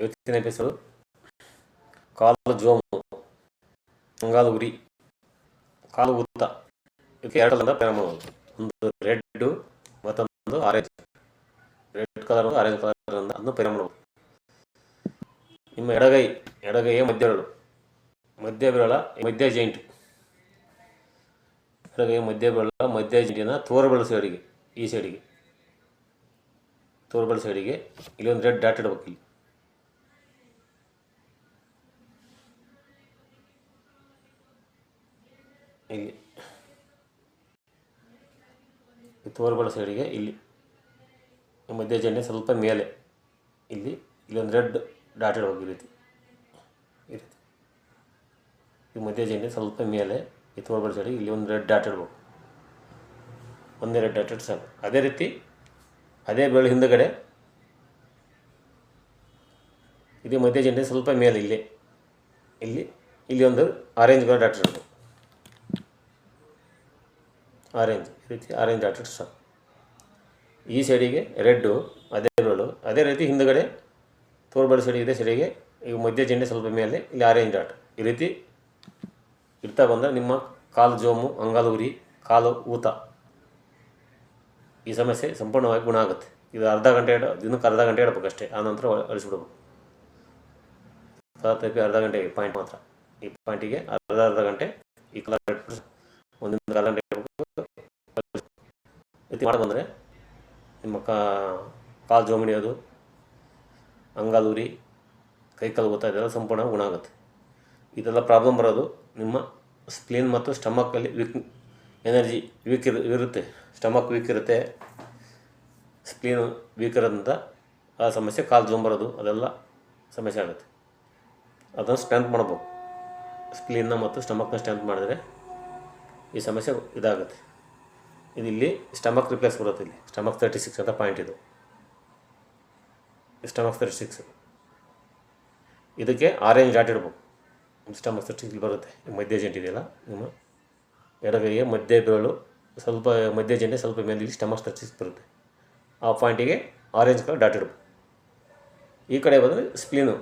ಇವತ್ತಿನ ಎಪಿಸೋಡ್ ಕಾಲು ಜೋಮು, ಅಂಗಾಲು ಉರಿ, ಕಾಲು ಊತ. ಇದಕ್ಕೆ ಎರಡರಿಂದ ಪ್ರೇಮ ಮಾಡೋದು. ಒಂದು ರೆಡ್ಡು ಮತ್ತೊಂದು ಆರೆಂಜ್. ರೆಡ್ ಕಲರ್ ಒಂದು ಆರೆಂಜ್ ಕಲರ್ ಅದನ್ನು ಪ್ರೇಮ ಮಾಡೋದು. ನಿಮ್ಮ ಎಡಗೈಯ ಮಧ್ಯ ಬೆರಳ ಮಧ್ಯ ಜಾಯಿಂಟ್, ಎಡಗೈಯ ಮಧ್ಯ ಬೆರಳ ಮಧ್ಯ ಜಾಯಿಂಟಿನ ತೋರ್ಬೆರಳು ಸೈಡಿಗೆ, ಈ ಸೈಡಿಗೆ ತೋರ್ಬೆರಳು ಸೈಡಿಗೆ ಇಲ್ಲಿ ಒಂದು ರೆಡ್ ಡಾಟ್ ಇಡಬೇಕು. ಇಲ್ಲಿ ತೋರ್ಬೆರಳು ಸೈಡಿಗೆ ಇಲ್ಲಿ ಮಧ್ಯ ಜಾಯಿಂಟ್ ಸ್ವಲ್ಪ ಮೇಲೆ ಇಲ್ಲೊಂದು ರೆಡ್ ಡಾಟ್ ಇಡಬೇಕು. ಈ ರೀತಿ ಈ ಮಧ್ಯ ಜಾಯಿಂಟ್ ಸ್ವಲ್ಪ ಮೇಲೆ ಈ ತೋರ್ಬೆರಳು ಸೈಡಿಗೆ ಇಲ್ಲಿ ಒಂದು ರೆಡ್ ಡಾಟ್ ಇಡಬೇಕು. ಒಂದೇ ರೆಡ್ ಡಾಟ್ ಇಟ್ಟು ಸಾಕು. ಅದೇ ರೀತಿ ಅದೇ ಬೆರಳು ಹಿಂದುಗಡೆ ಇದು ಮಧ್ಯ ಜಾಯಿಂಟ್ ಸ್ವಲ್ಪ ಮೇಲೆ ಇಲ್ಲಿ ಒಂದು ಆರೆಂಜ್ ಕಲರ್ ಡಾಟ್ ಇಡಬೇಕು. ಆರೆಂಜ್, ಈ ರೀತಿ ಆರೆಂಜ್ ಡಾಟ್ ಇಟ್ಟು ಸಾಕು. ಈ ಸೈಡಿಗೆ ರೆಡ್ಡು ಅದೇ ಬೆರಳು, ಅದೇ ರೀತಿ ಹಿಂದುಗಡೆ ತೋರ್ಬೆರಳು ಸೈಡಿಗೆ ಇದೇ ಸೈಡಿಗೆ ಈಗ ಮಧ್ಯ ಜಾಯಿಂಟ್ ಸ್ವಲ್ಪ ಮೇಲೆ ಇಲ್ಲಿ ಆರೆಂಜ್ ಡಾಟ್. ಈ ರೀತಿ ಇಡ್ತಾ ಬಂದರೆ ನಿಮ್ಮ ಕಾಲು ಜೋಮು, ಅಂಗಾಲು ಉರಿ, ಕಾಲು ಊತ ಈ ಸಮಸ್ಯೆ ಸಂಪೂರ್ಣವಾಗಿ ಗುಣ ಆಗುತ್ತೆ. ಇದು ದಿನಕ್ಕೆ ಅರ್ಧ ಗಂಟೆ ಇಡಬೇಕು ಅಷ್ಟೇ. ಆನಂತರ ಅಳಿಸ್ಬಿಡ್ಬೇಕು. ಅರ್ಧ ಗಂಟೆ ಪಾಯಿಂಟ್ ಮಾತ್ರ. ಈ ಪಾಯಿಂಟಿಗೆ ಅರ್ಧ ಗಂಟೆ ಈ ಕಲರ್ ಒಂದೊಂದು ಅರ್ಧ ಗಂಟೆ ರೀತಿ ಮಾಡಿ ಬಂದರೆ ನಿಮ್ಮ ಕಾಲು ಜೋಮ್ ಹಿಡಿಯೋದು, ಅಂಗಾಲು ಉರಿ, ಕೈಕಾಲು ಊತ ಇದೆಲ್ಲ ಸಂಪೂರ್ಣ ಗುಣ ಆಗುತ್ತೆ. ಇದೆಲ್ಲ ಪ್ರಾಬ್ಲಮ್ ಬರೋದು ನಿಮ್ಮ ಸ್ಪ್ಲೀನ್ ಮತ್ತು ಸ್ಟಮಕ್ಕಲ್ಲಿ ಎನರ್ಜಿ ವೀಕ್ ಇರುತ್ತೆ. ಸ್ಟಮಕ್ ವೀಕ್ ಇರುತ್ತೆ, ಸ್ಪ್ಲೀನ್ ವೀಕ್ ಇರೋದ್ರಿಂದ ಆ ಸಮಸ್ಯೆ ಕಾಲು ಜೋಮ್ ಬರೋದು ಅದೆಲ್ಲ ಸಮಸ್ಯೆ ಆಗುತ್ತೆ. ಅದನ್ನು ಸ್ಟ್ರೆಂತ್ ಮಾಡ್ಬೇಕು. ಸ್ಪ್ಲೀನ್ನ ಮತ್ತು ಸ್ಟಮಕ್ನ ಸ್ಟ್ರೆಂತ್ ಮಾಡಿದ್ರೆ ಈ ಸಮಸ್ಯೆ ಇದಾಗುತ್ತೆ. ಇಲ್ಲಿ ಸ್ಟಮಕ್ ರಿಪ್ಲೇಸ್ ಬರುತ್ತೆ. ಇಲ್ಲಿ ಸ್ಟಮಕ್ 36 ಅಂತ ಪಾಯಿಂಟ್ ಇದು. ಸ್ಟಮಕ್ 36 ಇದಕ್ಕೆ ಆರೆಂಜ್ ಡಾಟ್ ಇಡ್ಬೇಕು. ಸ್ಟಮಕ್ 36 ಬರುತ್ತೆ. ಮಧ್ಯ ಜಾಯಿಂಟ್ ಇದೆಯಲ್ಲ, ನಿಮ್ಮ ಎಡಗೈಗೆ ಮಧ್ಯ ಬೆರಳು ಸ್ವಲ್ಪ ಮಧ್ಯ ಜಾಯಿಂಟ್ ಸ್ವಲ್ಪ ಮೇಲೆ ಇಲ್ಲಿ ಸ್ಟಮಕ್ 36 ಬರುತ್ತೆ. ಆ ಪಾಯಿಂಟಿಗೆ ಆರೆಂಜ್ ಕಲರ್ ಡಾಟ್ ಇಡ್ಬೇಕು. ಈ ಕಡೆ ಬಂದರೆ ಸ್ಪ್ಲೀನು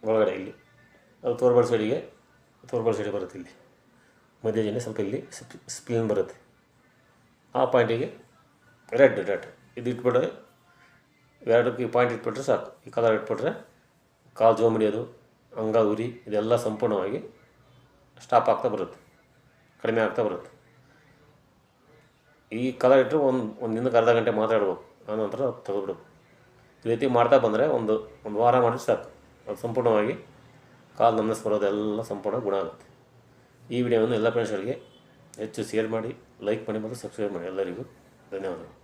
ಒಳಗಡೆ ಇಲ್ಲಿ ಅದು ತೋರ್ಬೆರಳು ಸೈಡಿಗೆ ಬರುತ್ತೆ. ಇಲ್ಲಿ ಮಧ್ಯ ಜಾಯಿಂಟ್ ಸ್ವಲ್ಪ ಇಲ್ಲಿ ಸ್ಪ್ಲೀನ್ ಬರುತ್ತೆ. ಆ ಪಾಯಿಂಟಿಗೆ ರೆಡ್ ಡಾಟ್ ಇದು ಇಟ್ಬಿಟ್ರೆ, ಎರಡಕ್ಕೆ ಈ ಪಾಯಿಂಟ್ ಇಟ್ಬಿಟ್ರೆ ಸಾಕು. ಈ ಕಲರ್ ಇಟ್ಬಿಟ್ರೆ ಕಾಲು ಜೋಮ್ ಹಿಡಿಯೋದು, ಅಂಗಾಲು ಉರಿ ಇದೆಲ್ಲ ಸಂಪೂರ್ಣವಾಗಿ ಸ್ಟಾಪ್ ಆಗ್ತಾ ಬರುತ್ತೆ, ಕಡಿಮೆ ಆಗ್ತಾ ಬರುತ್ತೆ. ಈ ಕಲರ್ ಇಟ್ಟರೆ ಒಂದು ದಿನಕ್ಕೆ ಅರ್ಧ ಗಂಟೆ ಮಾತಾಡ್ಬೇಕು. ಆನಂತರ ತೆಗೆದ್ಬಿಡ್ಬೇಕು. ಈ ರೀತಿ ಮಾಡ್ತಾ ಬಂದರೆ ಒಂದು ವಾರ ಮಾಡಿದ್ರೆ ಸಾಕು. ಅದು ಸಂಪೂರ್ಣವಾಗಿ ಕಾಲು ನಮ್ನೆಸ್ ಬರೋದೆಲ್ಲ ಸಂಪೂರ್ಣ ಗುಣ ಆಗುತ್ತೆ. ಈ ವಿಡಿಯೋವನ್ನು ಎಲ್ಲ ಫ್ರೆಂಡ್ಸ್ಗಳಿಗೆ ಹೆಚ್ಚು ಶೇರ್ ಮಾಡಿ, ಲೈಕ್ ಮಾಡಿ ಮತ್ತು ಸಬ್ಸ್ಕ್ರೈಬ್ ಮಾಡಿ. ಎಲ್ಲರಿಗೂ ಧನ್ಯವಾದಗಳು.